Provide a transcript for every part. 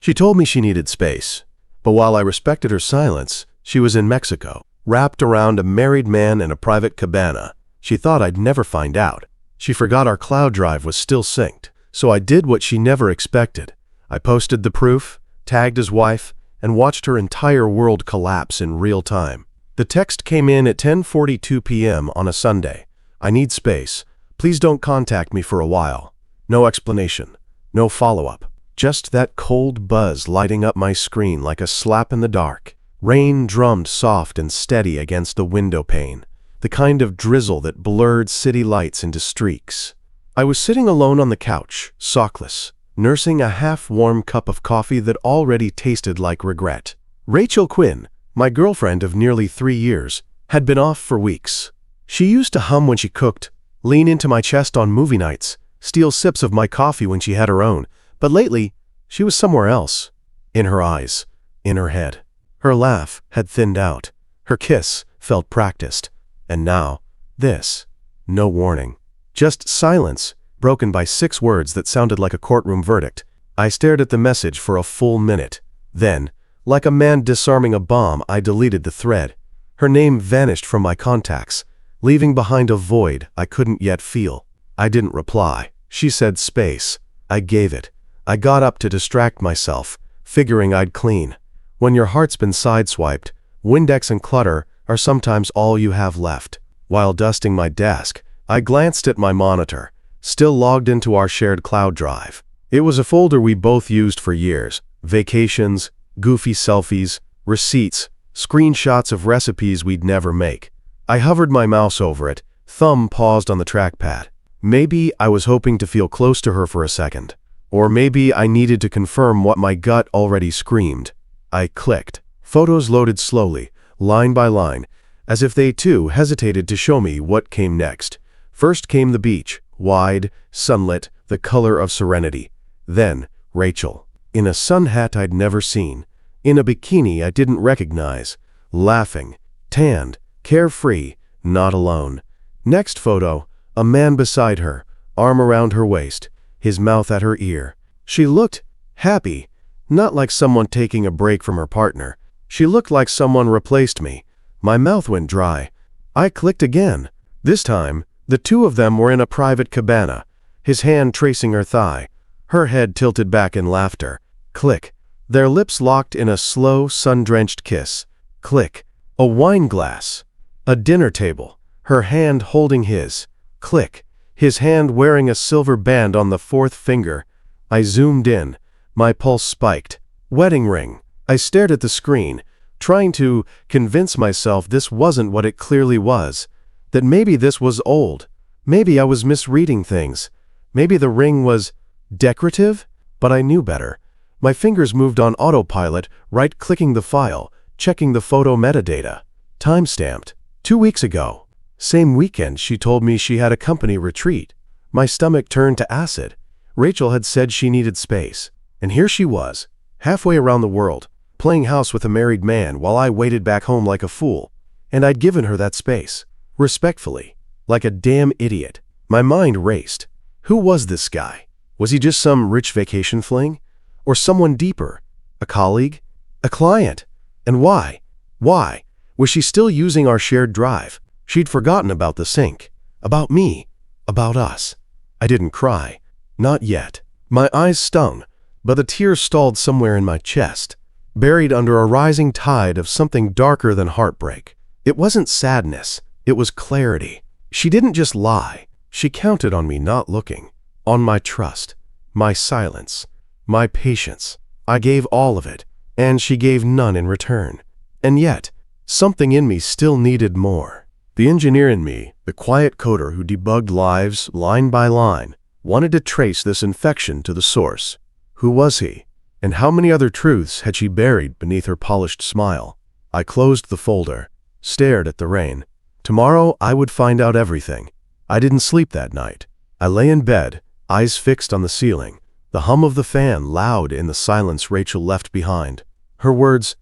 She told me she needed space, but while I respected her silence, she was in Mexico, wrapped around a married man in a private cabana. She thought I'd never find out. She forgot our cloud drive was still synced, so I did what she never expected. I posted the proof, tagged his wife, and watched her entire world collapse in real time. The text came in at 10:42 p.m. on a Sunday. I need space. Please don't contact me for a while. No explanation. No follow-up. Just that cold buzz lighting up my screen like a slap in the dark. Rain drummed soft and steady against the window pane, the kind of drizzle that blurred city lights into streaks. I was sitting alone on the couch, sockless, nursing a half-warm cup of coffee that already tasted like regret. Rachel Quinn, my girlfriend of nearly 3 years, had been off for weeks. She used to hum when she cooked, lean into my chest on movie nights, steal sips of my coffee when she had her own, but lately, she was somewhere else. In her eyes, in her head. Her laugh had thinned out. Her kiss felt practiced. And now, this. No warning. Just silence, broken by 6 words that sounded like a courtroom verdict. I stared at the message for a full minute. Then, like a man disarming a bomb, I deleted the thread. Her name vanished from my contacts, leaving behind a void I couldn't yet feel. I didn't reply. She said space. I gave it. I got up to distract myself, figuring I'd clean. When your heart's been sideswiped, Windex and clutter are sometimes all you have left. While dusting my desk, I glanced at my monitor, still logged into our shared cloud drive. It was a folder we both used for years. Vacations, goofy selfies, receipts, screenshots of recipes we'd never make. I hovered my mouse over it, thumb paused on the trackpad. Maybe I was hoping to feel close to her for a second. Or maybe I needed to confirm what my gut already screamed. I clicked. Photos loaded slowly, line by line, as if they too hesitated to show me what came next. First came the beach, wide, sunlit, the color of serenity. Then, Rachel, in a sun hat I'd never seen, in a bikini I didn't recognize, laughing, tanned, carefree, not alone. Next photo, a man beside her, arm around her waist, his mouth at her ear. She looked happy, not like someone taking a break from her partner. She looked like someone replaced me. My mouth went dry. I clicked again. This time, the two of them were in a private cabana, his hand tracing her thigh, her head tilted back in laughter. Click. Their lips locked in a slow, sun-drenched kiss. Click. A wine glass. A dinner table. Her hand holding his. Click. His hand wearing a silver band on the 4th finger. I zoomed in. My pulse spiked. Wedding ring. I stared at the screen, trying to convince myself this wasn't what it clearly was. That maybe this was old. Maybe I was misreading things. Maybe the ring was decorative? But I knew better. My fingers moved on autopilot, right-clicking the file, checking the photo metadata. Time-stamped. 2 weeks ago. Same weekend she told me she had a company retreat. My stomach turned to acid. Rachel had said she needed space. And here she was, halfway around the world, playing house with a married man while I waited back home like a fool. And I'd given her that space. Respectfully. Like a damn idiot. My mind raced. Who was this guy? Was he just some rich vacation fling? Or someone deeper? A colleague? A client? And why? Why? Was she still using our shared drive? She'd forgotten about the sync. About me. About us. I didn't cry. Not yet. My eyes stung, but the tears stalled somewhere in my chest, buried under a rising tide of something darker than heartbreak. It wasn't sadness. It was clarity. She didn't just lie. She counted on me not looking. On my trust. My silence. My patience. I gave all of it, and she gave none in return. And yet, something in me still needed more. The engineer in me, the quiet coder who debugged lives line by line, wanted to trace this infection to the source. Who was he? And how many other truths had she buried beneath her polished smile? I closed the folder, stared at the rain. Tomorrow I would find out everything. I didn't sleep that night. I lay in bed, eyes fixed on the ceiling, the hum of the fan loud in the silence Rachel left behind. Her words,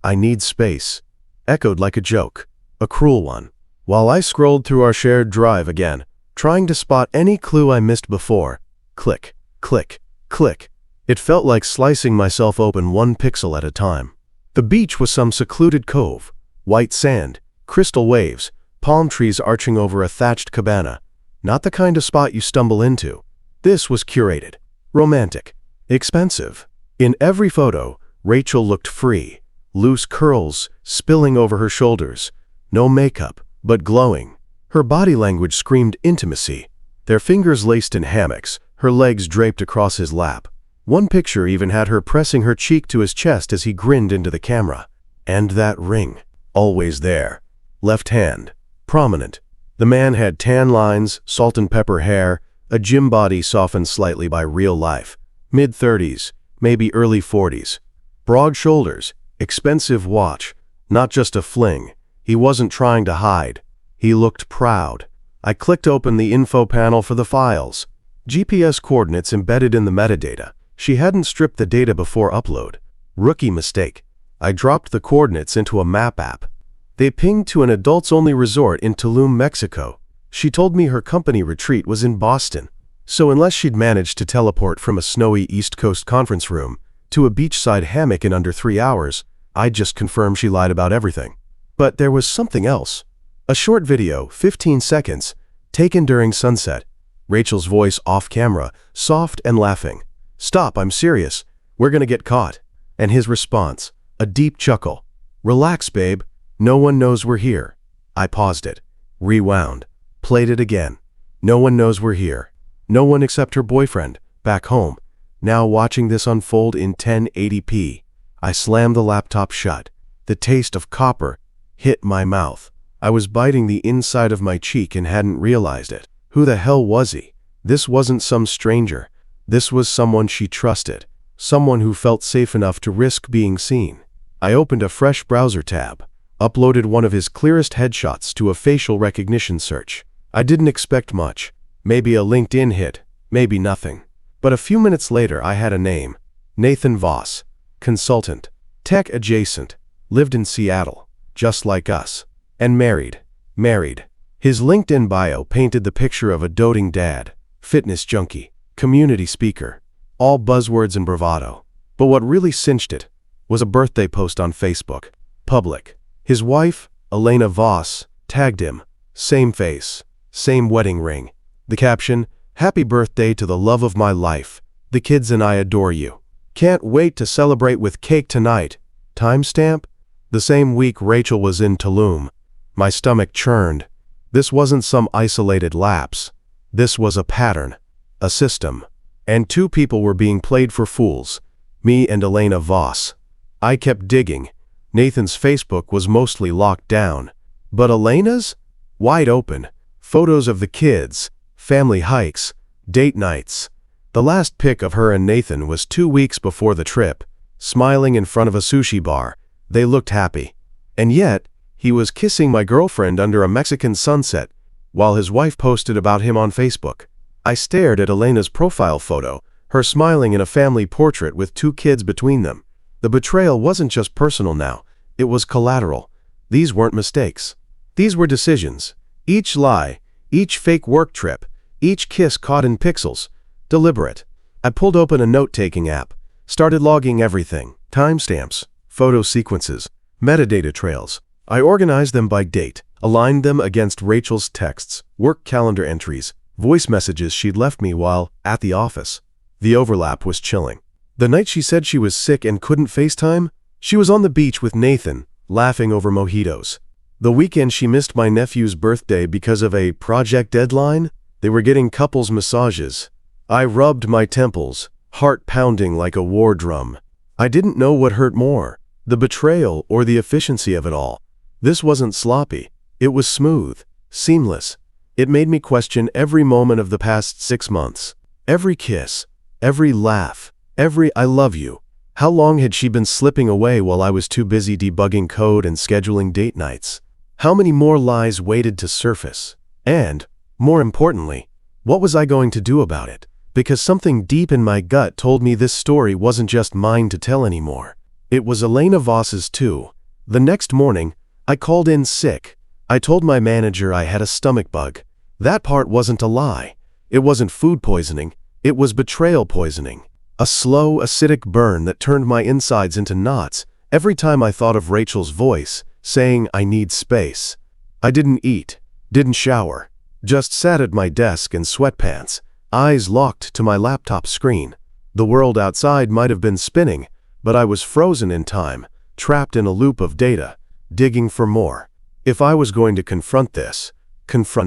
"I need space," echoed like a joke, a cruel one. While I scrolled through our shared drive again, trying to spot any clue I missed before, click, click, click. It felt like slicing myself open one pixel at a time. The beach was some secluded cove, white sand, crystal waves, palm trees arching over a thatched cabana. Not the kind of spot you stumble into. This was curated, romantic, expensive. In every photo, Rachel looked free, loose curls spilling over her shoulders, no makeup, but glowing. Her body language screamed intimacy, their fingers laced in hammocks, her legs draped across his lap. One picture even had her pressing her cheek to his chest as he grinned into the camera. And that ring, always there. Left hand, prominent. The man had tan lines, salt and pepper hair, a gym body softened slightly by real life. Mid-30s, maybe early 40s. Broad shoulders, expensive watch, not just a fling. He wasn't trying to hide. He looked proud. I clicked open the info panel for the files. GPS coordinates embedded in the metadata. She hadn't stripped the data before upload. Rookie mistake. I dropped the coordinates into a map app. They pinged to an adults-only resort in Tulum, Mexico. She told me her company retreat was in Boston. So unless she'd managed to teleport from a snowy East Coast conference room to a beachside hammock in under 3 hours, I'd just confirm she lied about everything. But there was something else. A short video, 15 seconds, taken during sunset. Rachel's voice off camera, soft and laughing. "Stop, I'm serious. We're gonna get caught." And his response, a deep chuckle. "Relax, babe. No one knows we're here." I paused it, rewound, played it again. No one knows we're here. No one except her boyfriend, back home, now watching this unfold in 1080p. I slammed the laptop shut. The taste of copper hit my mouth. I was biting the inside of my cheek and hadn't realized it. Who the hell was he? This wasn't some stranger. This was someone she trusted. Someone who felt safe enough to risk being seen. I opened a fresh browser tab, uploaded one of his clearest headshots to a facial recognition search. I didn't expect much. Maybe a LinkedIn hit, maybe nothing. But a few minutes later I had a name. Nathan Voss. Consultant. Tech adjacent. Lived in Seattle. Just like us. And married. Married. His LinkedIn bio painted the picture of a doting dad, fitness junkie, community speaker. All buzzwords and bravado. But what really cinched it was a birthday post on Facebook. Public. His wife, Elena Voss, tagged him. Same face. Same wedding ring. The caption, "Happy birthday to the love of my life. The kids and I adore you. Can't wait to celebrate with cake tonight." Timestamp? The same week Rachel was in Tulum. My stomach churned. This wasn't some isolated lapse. This was a pattern. A system. And two people were being played for fools. Me and Elena Voss. I kept digging. Nathan's Facebook was mostly locked down. But Elena's? Wide open. Photos of the kids. Family hikes, date nights. The last pic of her and Nathan was 2 weeks before the trip, smiling in front of a sushi bar. They looked happy. And yet, he was kissing my girlfriend under a Mexican sunset, while his wife posted about him on Facebook. I stared at Elena's profile photo, her smiling in a family portrait with 2 kids between them. The betrayal wasn't just personal now, it was collateral. These weren't mistakes. These were decisions. Each lie, each fake work trip, each kiss caught in pixels. Deliberate. I pulled open a note-taking app, started logging everything. Timestamps, photo sequences, metadata trails. I organized them by date, aligned them against Rachel's texts, work calendar entries, voice messages she'd left me while at the office. The overlap was chilling. The night she said she was sick and couldn't FaceTime, she was on the beach with Nathan, laughing over mojitos. The weekend she missed my nephew's birthday because of a project deadline, they were getting couples massages. I rubbed my temples, heart pounding like a war drum. I didn't know what hurt more, the betrayal or the efficiency of it all. This wasn't sloppy. It was smooth, seamless. It made me question every moment of the past 6 months. Every kiss, every laugh, every "I love you." How long had she been slipping away while I was too busy debugging code and scheduling date nights? How many more lies waited to surface? And, more importantly, what was I going to do about it? Because something deep in my gut told me this story wasn't just mine to tell anymore. It was Elena Voss's too. The next morning, I called in sick. I told my manager I had a stomach bug. That part wasn't a lie. It wasn't food poisoning. It was betrayal poisoning. A slow, acidic burn that turned my insides into knots every time I thought of Rachel's voice saying I need space. I didn't eat, didn't shower, just sat at my desk in sweatpants, eyes locked to my laptop screen. The world outside might have been spinning, but I was frozen in time, trapped in a loop of data, digging for more. If I was going to confront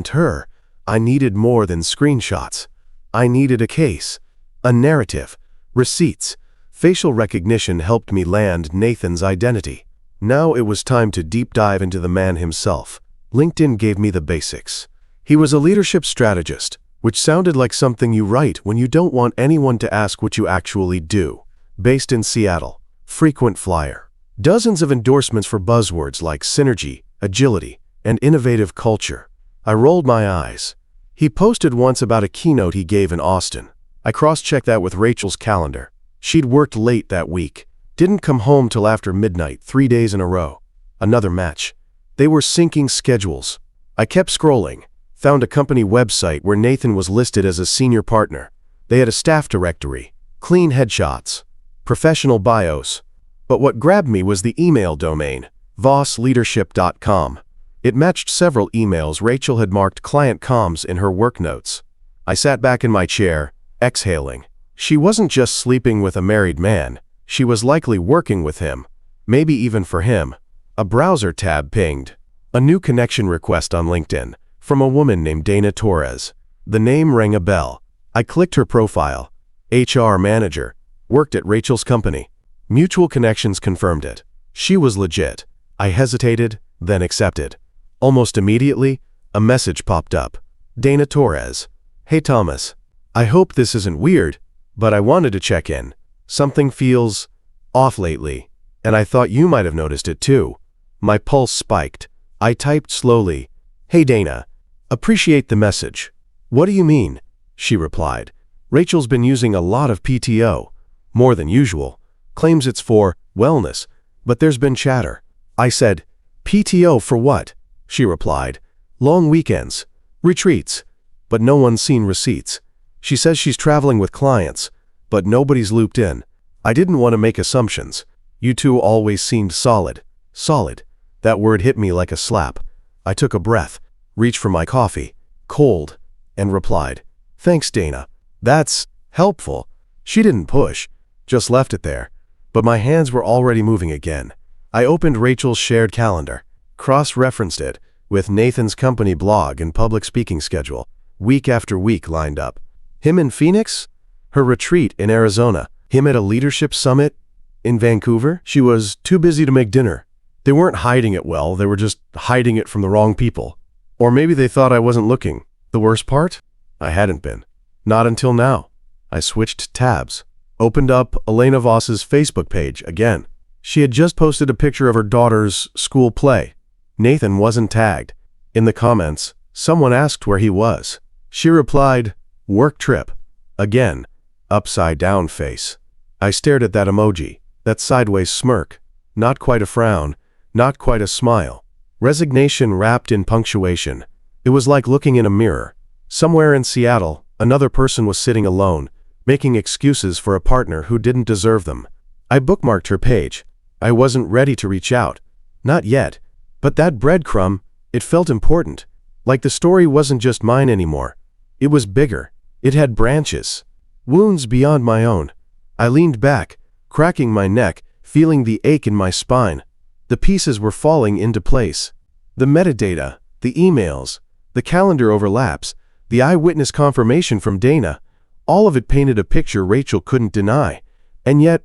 her, I needed more than screenshots. I needed a case, a narrative, receipts. Facial recognition helped me land Nathan's identity. Now it was time to deep dive into the man himself. LinkedIn gave me the basics. He was a leadership strategist, which sounded like something you write when you don't want anyone to ask what you actually do. Based in Seattle, frequent flyer. Dozens of endorsements for buzzwords like synergy, agility, and innovative culture. I rolled my eyes. He posted once about a keynote he gave in Austin. I cross-checked that with Rachel's calendar. She'd worked late that week, didn't come home till after midnight 3 days in a row. Another match. They were syncing schedules. I kept scrolling, found a company website where Nathan was listed as a senior partner. They had a staff directory, clean headshots, professional bios. But what grabbed me was the email domain, vossleadership.com. It matched several emails Rachel had marked client comms in her work notes. I sat back in my chair, exhaling. She wasn't just sleeping with a married man, she was likely working with him, maybe even for him. A browser tab pinged. A new connection request on LinkedIn, from a woman named Dana Torres. The name rang a bell. I clicked her profile. HR manager, worked at Rachel's company. Mutual connections confirmed it. She was legit. I hesitated, then accepted. Almost immediately, a message popped up. Dana Torres. Hey Thomas. I hope this isn't weird, but I wanted to check in. Something feels off lately, and I thought you might have noticed it too. My pulse spiked. I typed slowly. Hey Dana. Appreciate the message. What do you mean? She replied. Rachel's been using a lot of PTO. More than usual. Claims it's for wellness, but there's been chatter. I said, PTO for what? She replied, long weekends, retreats, but no one's seen receipts. She says she's traveling with clients, but nobody's looped in. I didn't want to make assumptions. You two always seemed solid. Solid. That word hit me like a slap. I took a breath, reached for my coffee, cold, and replied, thanks Dana. That's helpful. She didn't push, just left it there. But my hands were already moving again. I opened Rachel's shared calendar, cross-referenced it with Nathan's company blog and public speaking schedule, week after week lined up. Him in Phoenix? Her retreat in Arizona. Him at a leadership summit in Vancouver? She was too busy to make dinner. They weren't hiding it well, they were just hiding it from the wrong people. Or maybe they thought I wasn't looking. The worst part? I hadn't been. Not until now. I switched tabs. Opened up Elena Voss's Facebook page again. She had just posted a picture of her daughter's school play. Nathan wasn't tagged. In the comments, someone asked where he was. She replied, work trip. Again, upside down face. I stared at that emoji, that sideways smirk. Not quite a frown, not quite a smile. Resignation wrapped in punctuation. It was like looking in a mirror. Somewhere in Seattle, another person was sitting alone, making excuses for a partner who didn't deserve them. I bookmarked her page. I wasn't ready to reach out. Not yet. But that breadcrumb, it felt important. Like the story wasn't just mine anymore. It was bigger. It had branches. Wounds beyond my own. I leaned back, cracking my neck, feeling the ache in my spine. The pieces were falling into place. The metadata, the emails, the calendar overlaps, the eyewitness confirmation from Dana, all of it painted a picture Rachel couldn't deny. And yet,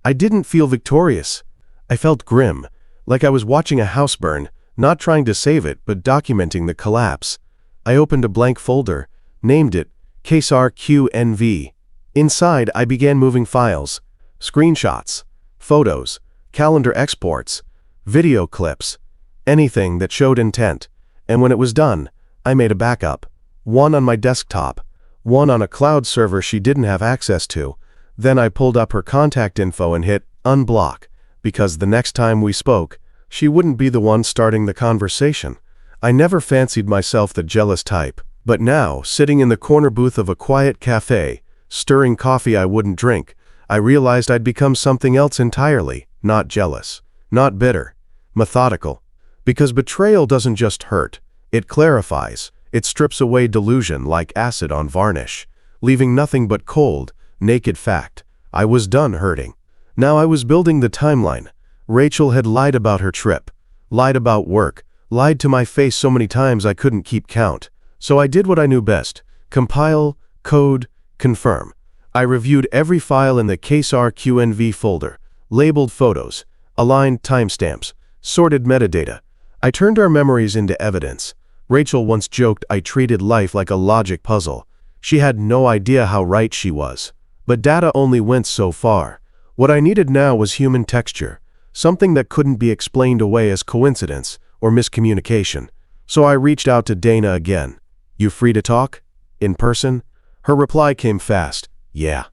I didn't feel victorious. I felt grim, like I was watching a house burn, not trying to save it, but documenting the collapse. I opened a blank folder, named it Case RQNV. Inside, I began moving files, screenshots, photos, calendar exports, video clips, anything that showed intent. And when it was done, I made a backup. One on my desktop, one on a cloud server she didn't have access to. Then I pulled up her contact info and hit unblock, because the next time we spoke, she wouldn't be the one starting the conversation. I never fancied myself the jealous type, but now, sitting in the corner booth of a quiet cafe, stirring coffee I wouldn't drink, I realized I'd become something else entirely, not jealous, not bitter, methodical. Because betrayal doesn't just hurt, it clarifies, it strips away delusion like acid on varnish, leaving nothing but cold, naked fact. I was done hurting. Now I was building the timeline. Rachel had lied about her trip, lied about work, lied to my face so many times I couldn't keep count. So I did what I knew best: compile, code, confirm. I reviewed every file in the CaseRQNV folder, labeled photos, aligned timestamps, sorted metadata. I turned our memories into evidence. Rachel once joked I treated life like a logic puzzle. She had no idea how right she was. But data only went so far. What I needed now was human texture, something that couldn't be explained away as coincidence or miscommunication. So I reached out to Dana again. "You free to talk? In person?" Her reply came fast. "Yeah.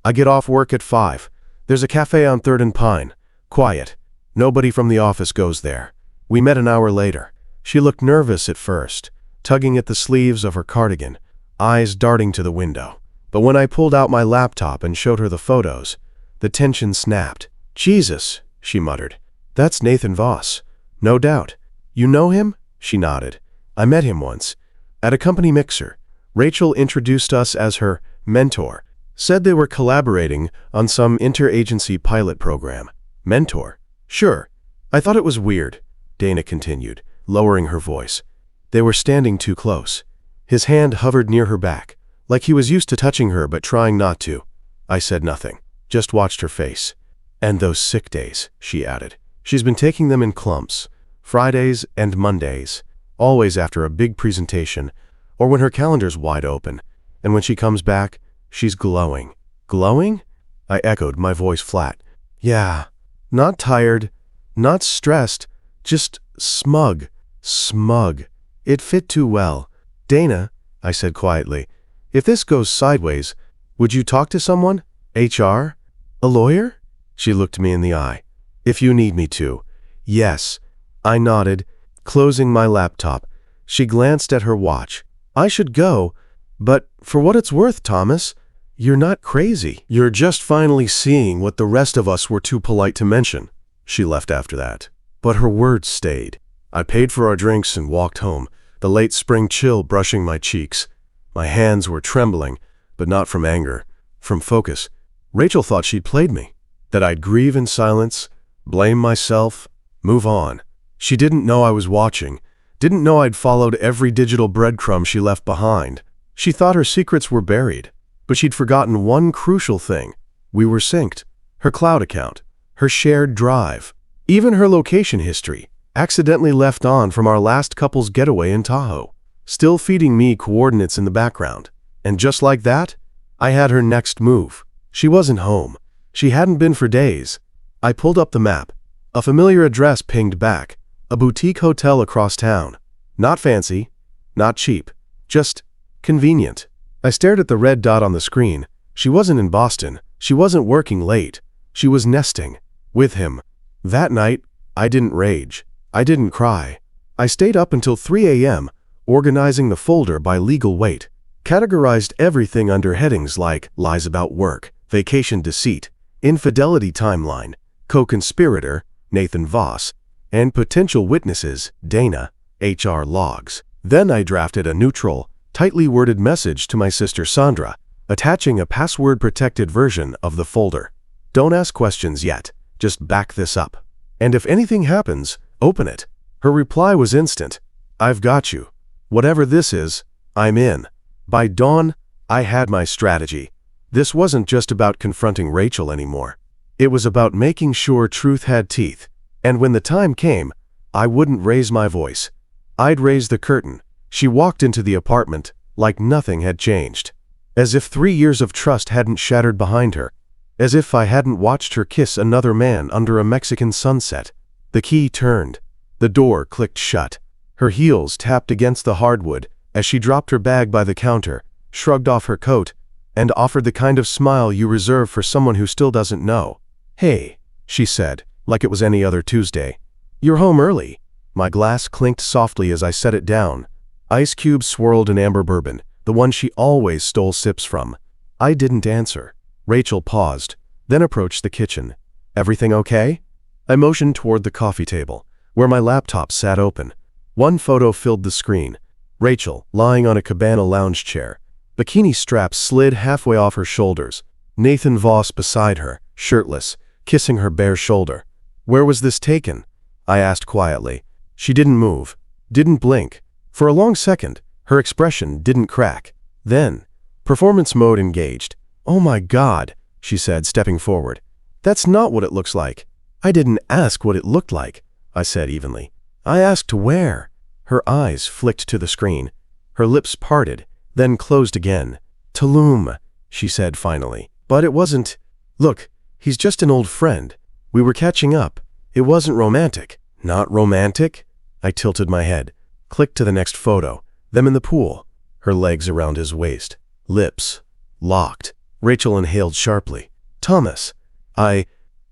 I get off work at 5. There's a cafe on 3rd and Pine. Quiet. Nobody from the office goes there." We met an hour later. She looked nervous at first, tugging at the sleeves of her cardigan, eyes darting to the window. But when I pulled out my laptop and showed her the photos, the tension snapped. "Jesus," she muttered. "That's Nathan Voss." "No doubt. You know him?" She nodded. "I met him once. At a company mixer." Rachel introduced us as her mentor, said they were collaborating on some interagency pilot program. "Mentor? Sure. I thought it was weird," Dana continued, lowering her voice. They were standing too close. His hand hovered near her back, like he was used to touching her but trying not to. I said nothing, just watched her face. "And those sick days," she added. "She's been taking them in clumps, Fridays and Mondays, always after a big presentation, or when her calendar's wide open. And when she comes back, she's glowing." "Glowing?" I echoed, my voice flat. "Yeah. Not tired, not stressed, just smug. Smug." It fit too well. "Dana," I said quietly, "if this goes sideways, would you talk to someone? HR? A lawyer?" She looked me in the eye. "If you need me to." "Yes." I nodded, closing my laptop. She glanced at her watch. "I should go, but for what it's worth, Thomas, you're not crazy. You're just finally seeing what the rest of us were too polite to mention." She left after that. But her words stayed. I paid for our drinks and walked home, the late spring chill brushing my cheeks. My hands were trembling, but not from anger, from focus. Rachel thought she'd played me, that I'd grieve in silence, blame myself, move on. She didn't know I was watching, didn't know I'd followed every digital breadcrumb she left behind. She thought her secrets were buried, but she'd forgotten one crucial thing. We were synced. Her cloud account, her shared drive, even her location history, accidentally left on from our last couple's getaway in Tahoe, still feeding me coordinates in the background. And just like that, I had her next move. She wasn't home. She hadn't been for days. I pulled up the map. A familiar address pinged back, a boutique hotel across town. Not fancy, not cheap, just convenient. I stared at the red dot on the screen. She wasn't in Boston. She wasn't working late. She was nesting with him. That night, I didn't rage. I didn't cry. I stayed up until 3 a.m., organizing the folder by legal weight, categorized everything under headings like lies about work, vacation deceit, infidelity timeline, co-conspirator, Nathan Voss, and potential witnesses, Dana, HR logs. Then I drafted a neutral, tightly worded message to my sister Sandra, attaching a password-protected version of the folder. "Don't ask questions yet. Just back this up. And if anything happens, open it." Her reply was instant. "I've got you. Whatever this is, I'm in." By dawn, I had my strategy. This wasn't just about confronting Rachel anymore. It was about making sure truth had teeth. And when the time came, I wouldn't raise my voice. I'd raise the curtain. She walked into the apartment like nothing had changed. As if 3 years of trust hadn't shattered behind her. As if I hadn't watched her kiss another man under a Mexican sunset. The key turned. The door clicked shut. Her heels tapped against the hardwood as she dropped her bag by the counter, shrugged off her coat, and offered the kind of smile you reserve for someone who still doesn't know. "Hey," she said, like it was any other Tuesday. "You're home early." My glass clinked softly as I set it down. Ice cubes swirled in amber bourbon, the one she always stole sips from. I didn't answer. Rachel paused, then approached the kitchen. "Everything okay?" I motioned toward the coffee table, where my laptop sat open. One photo filled the screen. Rachel, lying on a cabana lounge chair. Bikini straps slid halfway off her shoulders. Nathan Voss beside her, shirtless, kissing her bare shoulder. "Where was this taken?" I asked quietly. She didn't move, didn't blink. For a long second, her expression didn't crack. Then, performance mode engaged. "Oh my God," she said, stepping forward. "That's not what it looks like." "I didn't ask what it looked like," I said evenly. "I asked where." Her eyes flicked to the screen. Her lips parted, then closed again. "Tulum," she said finally. "But it wasn't. Look, he's just an old friend. We were catching up. It wasn't romantic." "Not romantic?" I tilted my head. Clicked to the next photo. Them in the pool. Her legs around his waist. Lips. Locked. Rachel inhaled sharply. "Thomas,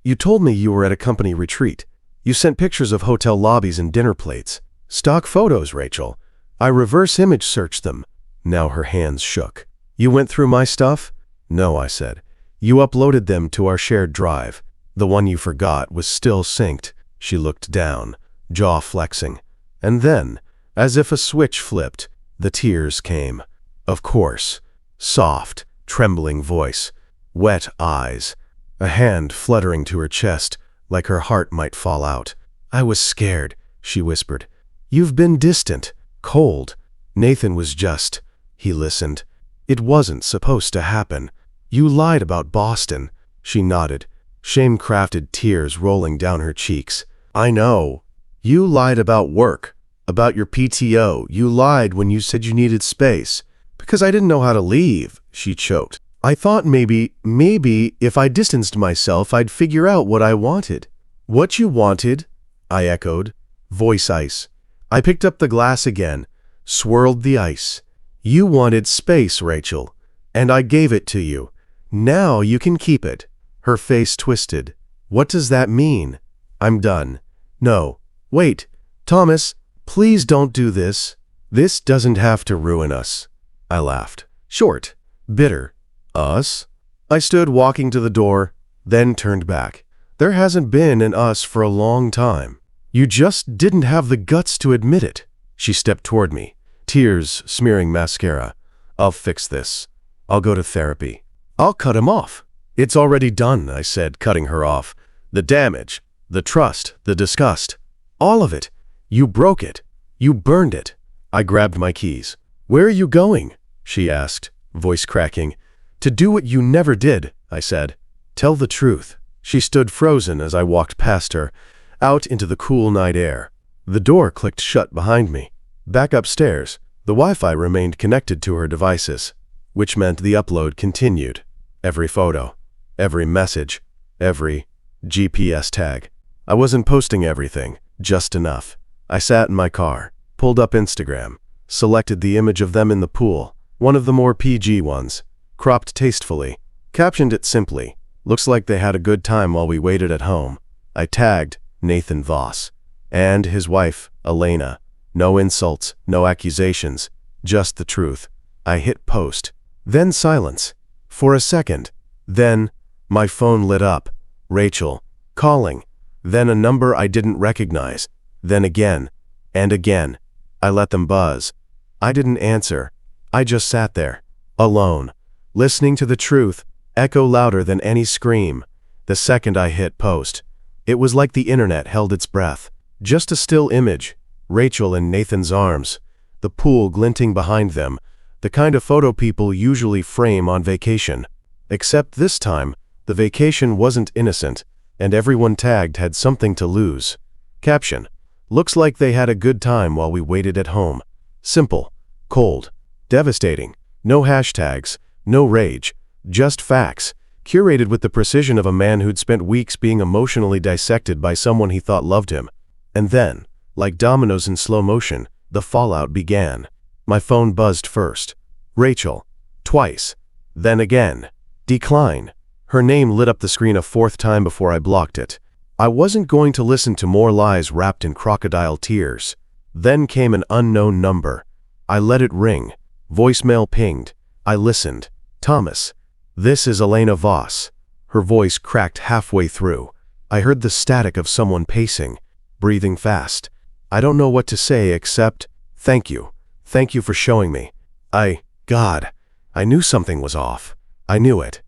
you told me you were at a company retreat. You sent pictures of hotel lobbies and dinner plates. Stock photos, Rachel. I reverse image searched them." Now her hands shook. "You went through my stuff?" "No," I said. "You uploaded them to our shared drive. The one you forgot was still synced." She looked down, jaw flexing. And then, as if a switch flipped, the tears came. Of course. Soft, trembling voice. Wet eyes. A hand fluttering to her chest, like her heart might fall out. "I was scared," she whispered. "You've been distant, cold. Nathan was just..." He listened. "It wasn't supposed to happen. You lied about Boston." She nodded, shame-crafted tears rolling down her cheeks. "I know. You lied about work, about your PTO. You lied when you said you needed space. Because I didn't know how to leave," she choked. "I thought maybe if I distanced myself, I'd figure out what I wanted." "What you wanted?" I echoed. Voice ice. I picked up the glass again, swirled the ice. "You wanted space, Rachel, and I gave it to you. Now you can keep it." Her face twisted. "What does that mean?" "I'm done." "No. Wait. Thomas, please don't do this. This doesn't have to ruin us." I laughed. Short. Bitter. "Us?" I stood walking to the door, then turned back. "There hasn't been an us for a long time. You just didn't have the guts to admit it." She stepped toward me, tears smearing mascara. "I'll fix this. I'll go to therapy. I'll cut him off." "It's already done," I said, cutting her off. "The damage, the trust, the disgust. All of it. You broke it. You burned it." I grabbed my keys. "Where are you going?" she asked, voice cracking. "To do what you never did," I said. "Tell the truth." She stood frozen as I walked past her, out into the cool night air. The door clicked shut behind me. Back upstairs, the Wi-Fi remained connected to her devices, which meant the upload continued. Every photo, every message, every GPS tag. I wasn't posting everything, just enough. I sat in my car, pulled up Instagram, selected the image of them in the pool, one of the more PG ones, cropped tastefully, captioned it simply, "Looks like they had a good time while we waited at home." I tagged Nathan Voss and his wife, Elena. No insults, no accusations, just the truth. I hit post. Then silence. For a second. Then my phone lit up. Rachel. Calling. Then a number I didn't recognize. Then again. And again. I let them buzz. I didn't answer. I just sat there. Alone. Listening to the truth echo louder than any scream. The second I hit post, it was like the internet held its breath. Just a still image. Rachel in Nathan's arms. The pool glinting behind them. The kind of photo people usually frame on vacation. Except this time, the vacation wasn't innocent, and everyone tagged had something to lose. Caption. Looks like they had a good time while we waited at home. Simple. Cold. Devastating. No hashtags. No rage. Just facts. Curated with the precision of a man who'd spent weeks being emotionally dissected by someone he thought loved him. And then, like dominoes in slow motion, the fallout began. My phone buzzed first. Rachel. Twice. Then again. Decline. Her name lit up the screen a fourth time before I blocked it. I wasn't going to listen to more lies wrapped in crocodile tears. Then came an unknown number. I let it ring. Voicemail pinged. I listened. Thomas. This is Elena Voss. Her voice cracked halfway through. I heard the static of someone pacing, breathing fast. I don't know what to say except, thank you. Thank you for showing me. God, I knew something was off. I knew it.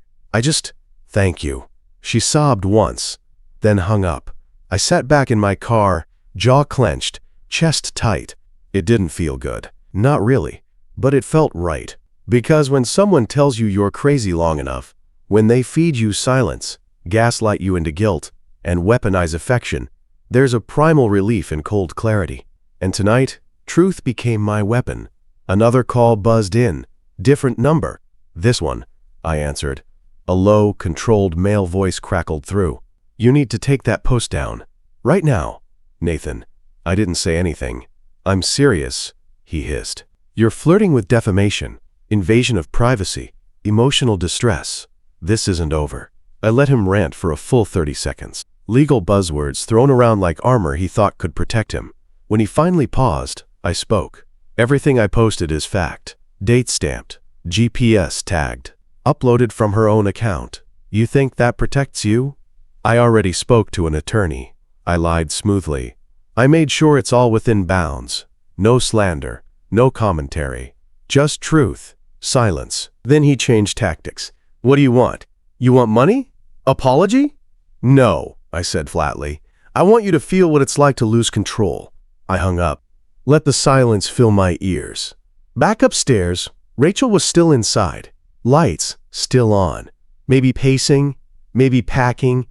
Thank you. She sobbed once, then hung up. I sat back in my car, jaw clenched, chest tight. It didn't feel good. Not really. But it felt right. Because when someone tells you you're crazy long enough, when they feed you silence, gaslight you into guilt, and weaponize affection, there's a primal relief in cold clarity. And tonight, truth became my weapon. Another call buzzed in. Different number. This one, I answered. A low, controlled male voice crackled through. You need to take that post down. Right now. Nathan. I didn't say anything. I'm serious, he hissed. You're flirting with defamation, invasion of privacy, emotional distress. This isn't over. I let him rant for a full 30 seconds. Legal buzzwords thrown around like armor he thought could protect him. When he finally paused, I spoke. Everything I posted is fact. Date stamped. GPS tagged. Uploaded from her own account. You think that protects you? I already spoke to an attorney. I lied smoothly. I made sure it's all within bounds. No slander. No commentary. Just truth. Silence. Then he changed tactics. What do you want? You want money? Apology? No, I said flatly. I want you to feel what it's like to lose control. I hung up. Let the silence fill my ears. Back upstairs, Rachel was still inside. Lights still on. Maybe pacing, maybe packing,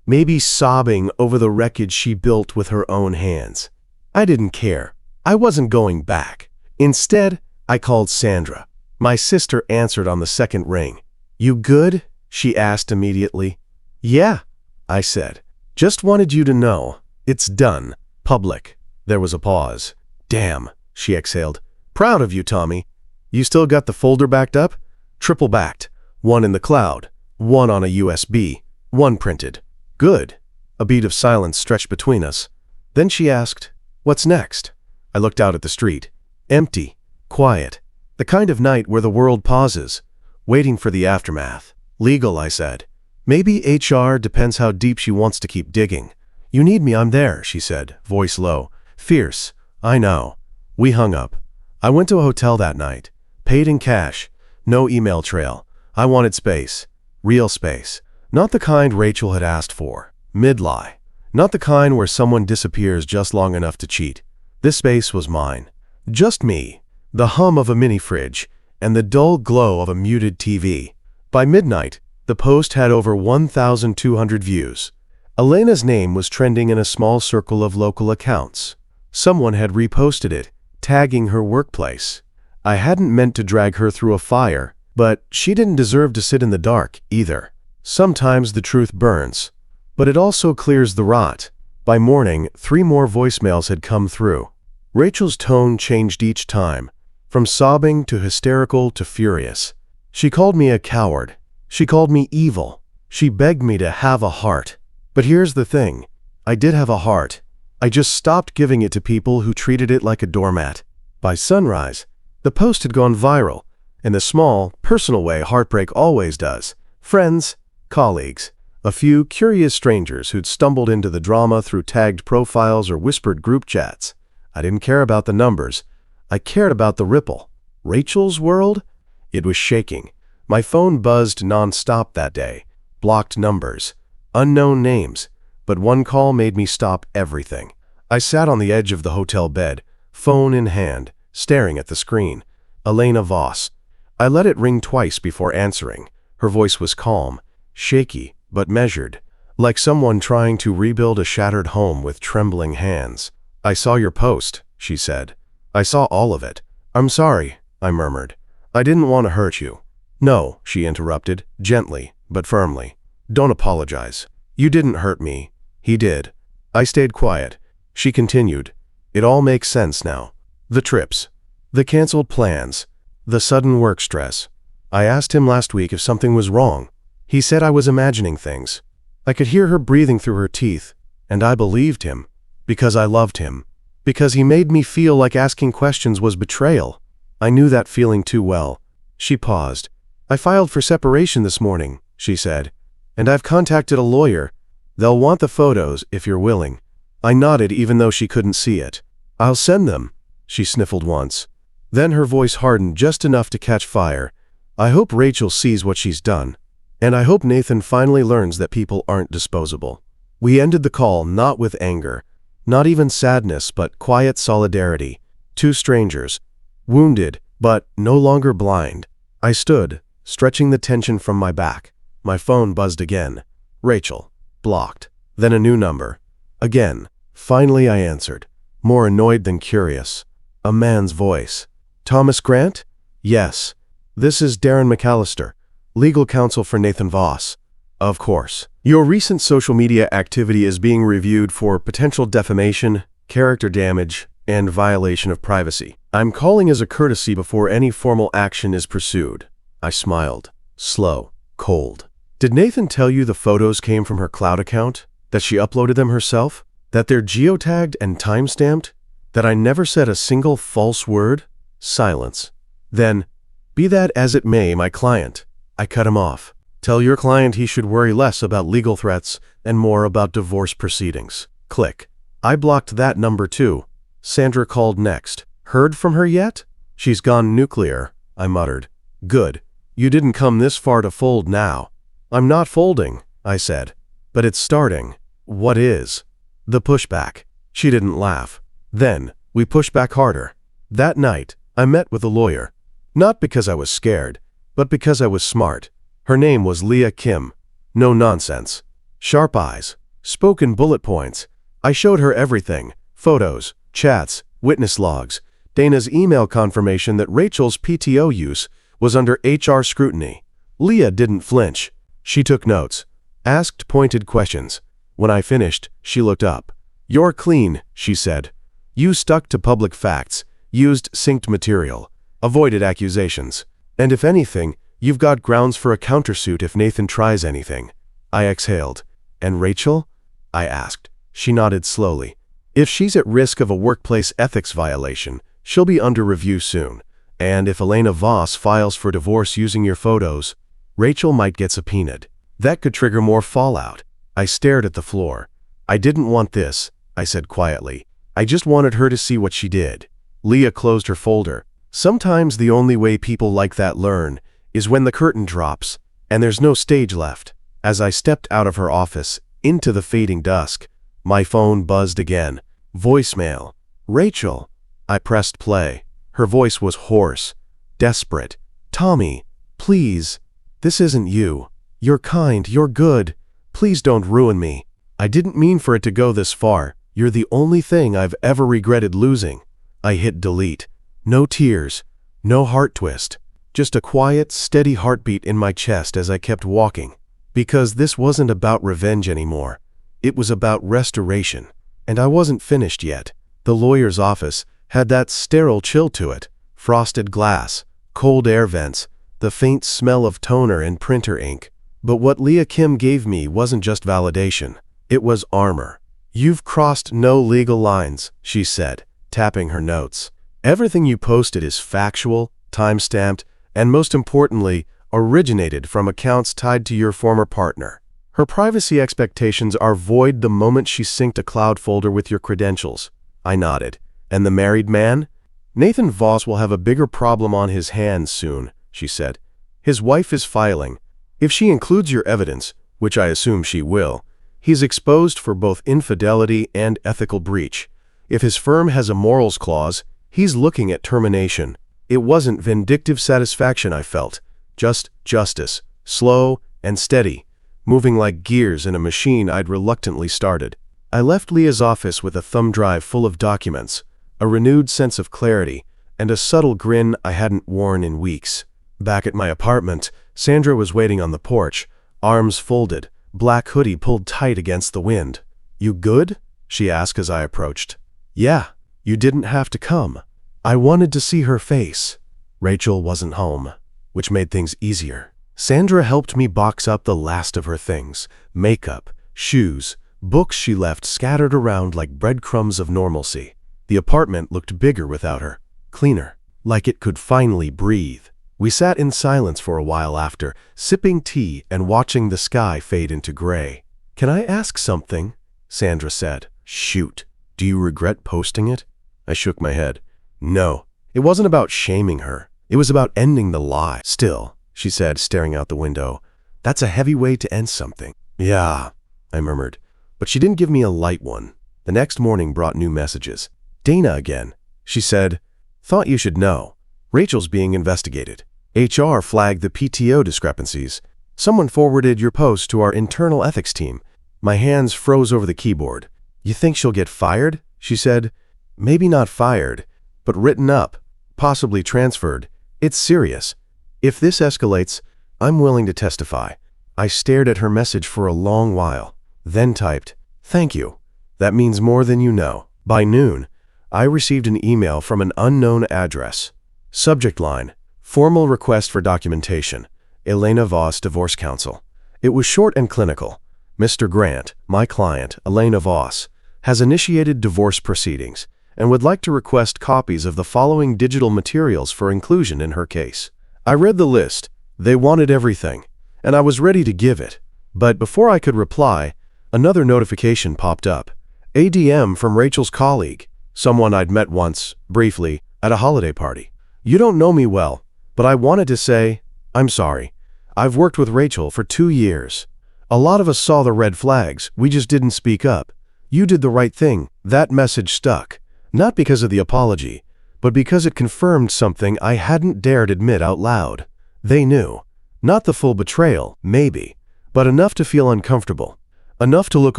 maybe sobbing over the wreckage she built with her own hands. I didn't care. I wasn't going back. Instead, I called Sandra. My sister answered on the second ring. You good? She asked immediately. Yeah, I said. Just wanted you to know. It's done. Public. There was a pause. Damn, she exhaled. Proud of you, Tommy. You still got the folder backed up? Triple backed. One in the cloud. One on a USB. One printed. Good. A beat of silence stretched between us. Then she asked, What's next? I looked out at the street. Empty. Quiet. The kind of night where the world pauses, waiting for the aftermath. Legal, I said. Maybe HR depends how deep she wants to keep digging. You need me, I'm there, she said, voice low. Fierce. I know. We hung up. I went to a hotel that night. Paid in cash. No email trail. I wanted space. Real space. Not the kind Rachel had asked for. Mid-lie. Not the kind where someone disappears just long enough to cheat. This space was mine. Just me. The hum of a mini-fridge and the dull glow of a muted TV. By midnight, the post had over 1,200 views. Elena's name was trending in a small circle of local accounts. Someone had reposted it, tagging her workplace. I hadn't meant to drag her through a fire, but she didn't deserve to sit in the dark either. Sometimes the truth burns, but it also clears the rot. By morning, 3 more voicemails had come through. Rachel's tone changed each time, from sobbing to hysterical to furious. She called me a coward. She called me evil. She begged me to have a heart. But here's the thing. I did have a heart. I just stopped giving it to people who treated it like a doormat. By sunrise, the post had gone viral, in the small, personal way heartbreak always does. Friends, colleagues, a few curious strangers who'd stumbled into the drama through tagged profiles or whispered group chats. I didn't care about the numbers. I cared about the ripple. Rachel's world? It was shaking. My phone buzzed non-stop that day. Blocked numbers. Unknown names. But one call made me stop everything. I sat on the edge of the hotel bed, phone in hand, staring at the screen. Elena Voss. I let it ring twice before answering. Her voice was calm, shaky, but measured, like someone trying to rebuild a shattered home with trembling hands. I saw your post, she said. I saw all of it. I'm sorry, I murmured. I didn't want to hurt you. No, she interrupted, gently, but firmly. Don't apologize. You didn't hurt me. He did. I stayed quiet. She continued. It all makes sense now. The trips. The canceled plans. The sudden work stress. I asked him last week if something was wrong. He said I was imagining things. I could hear her breathing through her teeth, and I believed him. Because I loved him. Because he made me feel like asking questions was betrayal. I knew that feeling too well. She paused. I filed for separation this morning, she said. And I've contacted a lawyer. They'll want the photos if you're willing. I nodded even though she couldn't see it. I'll send them, she sniffled once. Then her voice hardened just enough to catch fire. I hope Rachel sees what she's done. And I hope Nathan finally learns that people aren't disposable. We ended the call not with anger, not even sadness, but quiet solidarity. Two strangers, wounded, but no longer blind. I stood, stretching the tension from my back. My phone buzzed again. Rachel. Blocked. Then a new number. Again. Finally I answered, more annoyed than curious. A man's voice. Thomas Grant? Yes. This is Darren McAllister, legal counsel for Nathan Voss. Of course. Your recent social media activity is being reviewed for potential defamation, character damage, and violation of privacy. I'm calling as a courtesy before any formal action is pursued. I smiled. Slow. Cold. Did Nathan tell you the photos came from her cloud account? That she uploaded them herself? That they're geotagged and timestamped? That I never said a single false word? Silence. Then, be that as it may, my client. I cut him off. Tell your client he should worry less about legal threats and more about divorce proceedings. Click. I blocked that number too. Sandra called next. Heard from her yet? She's gone nuclear, I muttered. Good. You didn't come this far to fold now. I'm not folding, I said. But it's starting. What is? The pushback. She didn't laugh. Then, we pushed back harder. That night, I met with a lawyer. Not because I was scared, but because I was smart. Her name was Leah Kim. No nonsense. Sharp eyes. Spoken bullet points. I showed her everything. Photos, chats, witness logs, Dana's email confirmation that Rachel's PTO use was under HR scrutiny. Leah didn't flinch. She took notes, asked pointed questions. When I finished, she looked up. You're clean, she said. You stuck to public facts, used synced material, avoided accusations. And if anything, you've got grounds for a countersuit if Nathan tries anything. I exhaled. And Rachel? I asked. She nodded slowly. If she's at risk of a workplace ethics violation, she'll be under review soon. And if Elena Voss files for divorce using your photos, Rachel might get subpoenaed. That could trigger more fallout. I stared at the floor. I didn't want this, I said quietly. I just wanted her to see what she did. Leah closed her folder. Sometimes the only way people like that learn is when the curtain drops and there's no stage left. As I stepped out of her office into the fading dusk, my phone buzzed again. Voicemail. Rachel. I pressed play. Her voice was hoarse, desperate. Tommy, please. This isn't you. You're kind, you're good. Please don't ruin me. I didn't mean for it to go this far. You're the only thing I've ever regretted losing. I hit delete. No tears, no heart twist. Just a quiet, steady heartbeat in my chest as I kept walking. Because this wasn't about revenge anymore. It was about restoration. And I wasn't finished yet. The lawyer's office had that sterile chill to it. Frosted glass, cold air vents, the faint smell of toner and printer ink. But what Leah Kim gave me wasn't just validation. It was armor. You've crossed no legal lines, she said, tapping her notes. Everything you posted is factual, time-stamped, and most importantly, originated from accounts tied to your former partner. Her privacy expectations are void the moment she synced a cloud folder with your credentials. I nodded. And the married man? Nathan Voss will have a bigger problem on his hands soon, she said. His wife is filing. If she includes your evidence, which I assume she will, he's exposed for both infidelity and ethical breach. If his firm has a morals clause, he's looking at termination. It wasn't vindictive satisfaction I felt, just justice, slow and steady, moving like gears in a machine I'd reluctantly started. I left Leah's office with a thumb drive full of documents, a renewed sense of clarity, and a subtle grin I hadn't worn in weeks. Back at my apartment, Sandra was waiting on the porch, arms folded, black hoodie pulled tight against the wind. You good? She asked as I approached. Yeah, you didn't have to come. I wanted to see her face. Rachel wasn't home, which made things easier. Sandra helped me box up the last of her things, makeup, shoes, books she left scattered around like breadcrumbs of normalcy. The apartment looked bigger without her, cleaner, like it could finally breathe. We sat in silence for a while after, sipping tea and watching the sky fade into gray. "Can I ask something?" Sandra said. "Shoot. Do you regret posting it?" I shook my head. "No. It wasn't about shaming her. It was about ending the lie." "Still," she said, staring out the window, "that's a heavy way to end something." "Yeah," I murmured. But she didn't give me a light one. The next morning brought new messages. "Dana again." She said, "Thought you should know. Rachel's being investigated. HR flagged the PTO discrepancies. Someone forwarded your post to our internal ethics team." My hands froze over the keyboard. "You think she'll get fired?" she said. "Maybe not fired, but written up, possibly transferred. It's serious. If this escalates, I'm willing to testify." I stared at her message for a long while, then typed, "Thank you. That means more than you know." By noon, I received an email from an unknown address. Subject line, "Formal request for documentation. Elena Voss, Divorce Counsel." It was short and clinical. "Mr. Grant, my client, Elena Voss, has initiated divorce proceedings and would like to request copies of the following digital materials for inclusion in her case." I read the list. They wanted everything, and I was ready to give it. But before I could reply, another notification popped up. ADM from Rachel's colleague, someone I'd met once, briefly, at a holiday party. "You don't know me well, but I wanted to say, I'm sorry. I've worked with Rachel for 2 years. A lot of us saw the red flags, we just didn't speak up. You did the right thing." That message stuck, not because of the apology, but because it confirmed something I hadn't dared admit out loud. They knew. Not the full betrayal, maybe, but enough to feel uncomfortable. Enough to look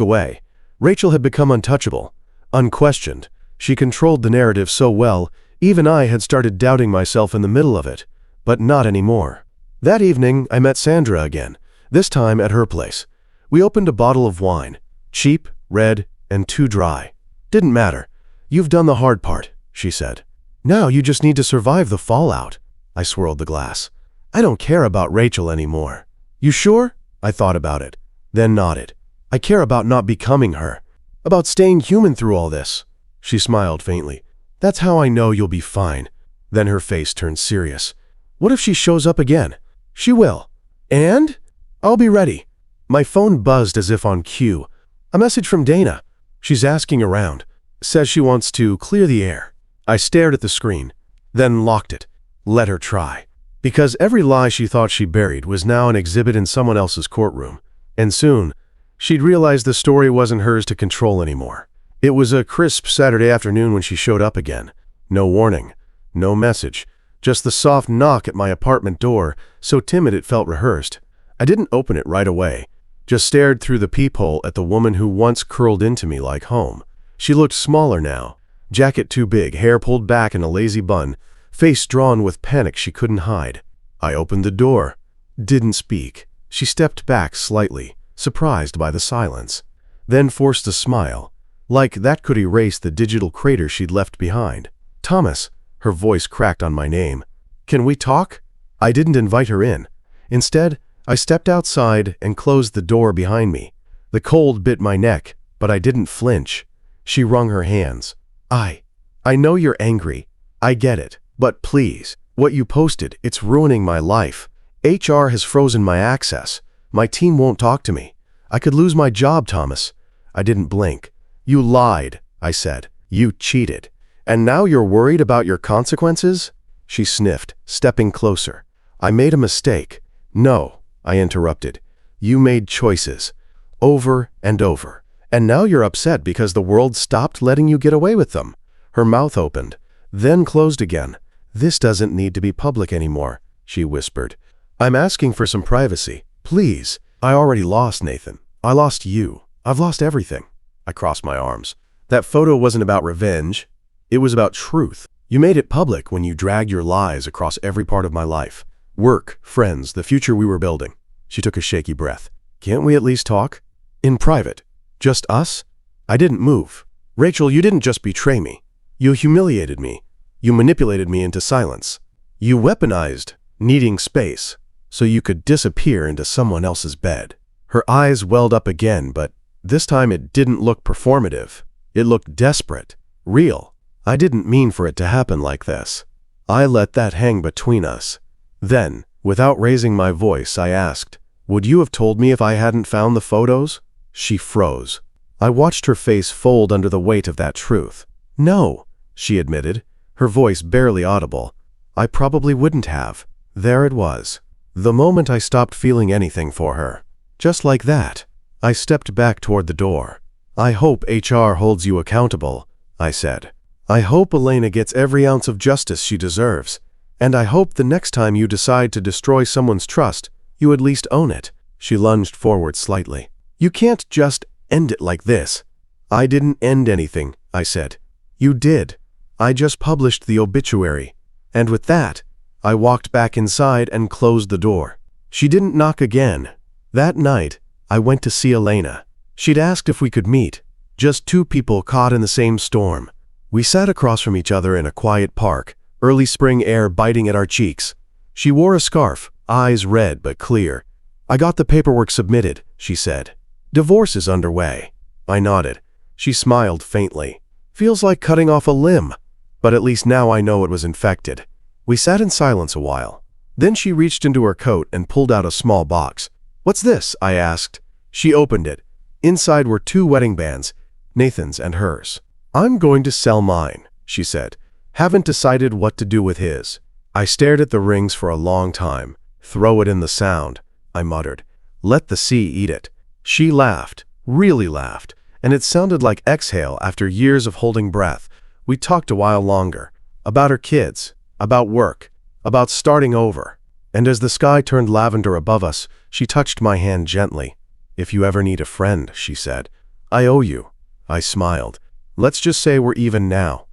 away. Rachel had become untouchable, unquestioned. She controlled the narrative so well, even I had started doubting myself in the middle of it, but not anymore. That evening, I met Sandra again, this time at her place. We opened a bottle of wine, cheap, red, and too dry. "Didn't matter. You've done the hard part," she said. "Now you just need to survive the fallout." I swirled the glass. "I don't care about Rachel anymore." "You sure?" I thought about it, then nodded. "I care about not becoming her, about staying human through all this." She smiled faintly. "That's how I know you'll be fine." Then her face turned serious. "What if she shows up again?" "She will. And? I'll be ready." My phone buzzed as if on cue. A message from Dana. She's asking around. Says she wants to clear the air. I stared at the screen, then locked it. Let her try. Because every lie she thought she buried was now an exhibit in someone else's courtroom. And soon, she'd realize the story wasn't hers to control anymore. It was a crisp Saturday afternoon when she showed up again. No warning, no message, just the soft knock at my apartment door, so timid it felt rehearsed. I didn't open it right away, just stared through the peephole at the woman who once curled into me like home. She looked smaller now, jacket too big, hair pulled back in a lazy bun, face drawn with panic she couldn't hide. I opened the door, didn't speak. She stepped back slightly, surprised by the silence, then forced a smile, like that could erase the digital crater she'd left behind. "Thomas," her voice cracked on my name. "Can we talk?" I didn't invite her in. Instead, I stepped outside and closed the door behind me. The cold bit my neck, but I didn't flinch. She wrung her hands. I know you're angry. I get it. But please, what you posted, it's ruining my life. HR has frozen my access. My team won't talk to me. I could lose my job, Thomas." I didn't blink. "You lied," I said. "You cheated. And now you're worried about your consequences?" She sniffed, stepping closer. "I made a mistake." "No," I interrupted. "You made choices. Over and over. And now you're upset because the world stopped letting you get away with them." Her mouth opened, then closed again. "This doesn't need to be public anymore," she whispered. "I'm asking for some privacy. Please. I already lost Nathan. I lost you. I've lost everything." I crossed my arms. "That photo wasn't about revenge. It was about truth. You made it public when you dragged your lies across every part of my life. Work, friends, the future we were building." She took a shaky breath. "Can't we at least talk? In private. Just us?" I didn't move. "Rachel, you didn't just betray me. You humiliated me. You manipulated me into silence. You weaponized needing space so you could disappear into someone else's bed." Her eyes welled up again, but this time it didn't look performative. It looked desperate, real. "I didn't mean for it to happen like this. I let that hang between us. Then, without raising my voice, I asked, "Would you have told me if I hadn't found the photos?" She froze. I watched her face fold under the weight of that truth. "No," she admitted, her voice barely audible. "I probably wouldn't have." There it was. The moment I stopped feeling anything for her. Just like that. I stepped back toward the door. "I hope HR holds you accountable," I said. "I hope Elena gets every ounce of justice she deserves. And I hope the next time you decide to destroy someone's trust, you at least own it." She lunged forward slightly. "You can't just end it like this." "I didn't end anything," I said. "You did. I just published the obituary." And with that, I walked back inside and closed the door. She didn't knock again. That night, I went to see Elena. She'd asked if we could meet. Just two people caught in the same storm. We sat across from each other in a quiet park, early spring air biting at our cheeks. She wore a scarf, eyes red but clear. "I got the paperwork submitted," she said. "Divorce is underway." I nodded. She smiled faintly. "Feels like cutting off a limb. But at least now I know it was infected." We sat in silence a while. Then she reached into her coat and pulled out a small box. "What's this?" I asked. She opened it. Inside were 2 wedding bands, Nathan's and hers. "I'm going to sell mine," she said. "Haven't decided what to do with his." I stared at the rings for a long time. "Throw it in the Sound," I muttered. "Let the sea eat it." She laughed, really laughed, and it sounded like exhale after years of holding breath. We talked a while longer. About her kids, about work, about starting over. And as the sky turned lavender above us, she touched my hand gently. "If you ever need a friend," she said, "I owe you." I smiled. "Let's just say we're even now."